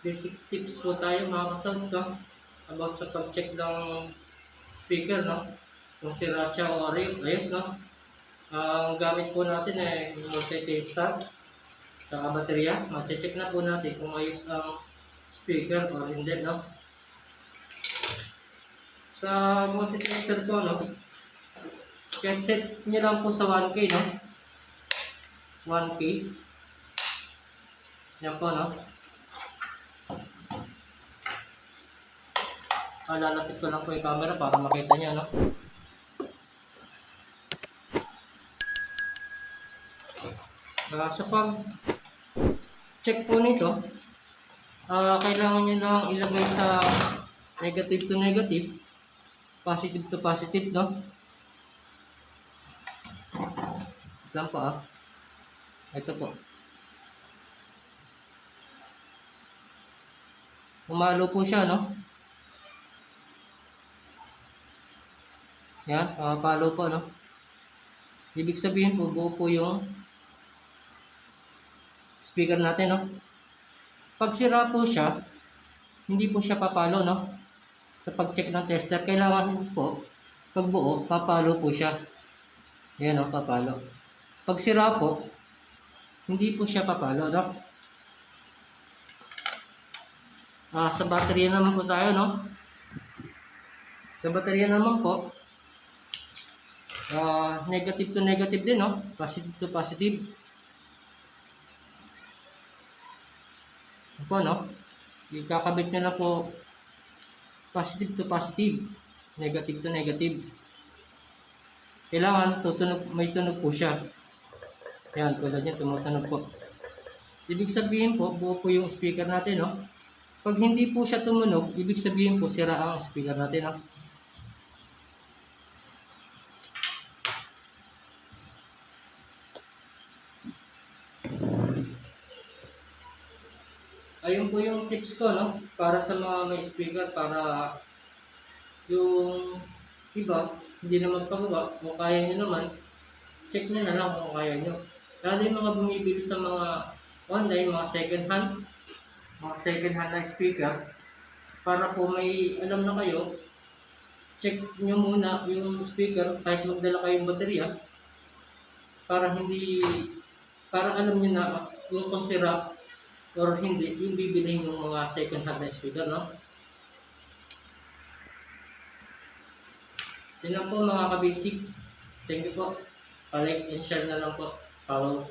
basic tips po tayo mga kasounds, no? About sa pag-check ng speaker, no? Kung sira siya o ayos, no? Ang gamit po natin ay multi-tester sa baterya. Ma-check na po natin kung ayos ang speaker o hindi, no? Sa multi-tester po, no? Kahit set nyo lang po sa 1K, no? 1K. Yan po, no? Lalapit ko lang po yung camera para makita nyo, no? Sa pag-check po nito, kailangan nyo lang ilagay sa negative to negative, positive to positive, no? Lang po, ito po. Umalo po siya, no? Yan, palo po, no? Ibig sabihin po, buo po yung speaker natin, no? Pag sira po siya, hindi po siya papalo, no? Sa pag-check ng tester, kailangan po, pag buo, papalo po siya. Yan, no? Papalo. Pag sira po, hindi po siya papalo, no? Sa baterya naman po tayo, no? Sa baterya naman po, negative to negative din, no? Positive to positive. Ito po, no? Ikakabit nyo na po positive to positive, negative to negative. Kailangan tutunog, may tunog po siya. Yan, tulad niya, tumutunog po. Ibig sabihin po, buo po yung speaker natin, no? Pag hindi po siya tumunog, ibig sabihin po, sira ang speaker natin, no? Ayun po yung tips ko, no? Para sa mga may speaker, para yung iba, hindi naman pagawa, kung kaya nyo naman, check nyo na lang kung kaya nyo. Lalo yung mga bumibili sa mga online, mga second hand na speaker, para po may alam na kayo, check nyo muna yung speaker kahit magdala kayong baterya, para alam nyo na kung sira or hindi, yung bibilihin yung mga second hand na speaker, no? Yun lang po mga kabasic. Thank you po. Pa-like and share na lang po. Follow.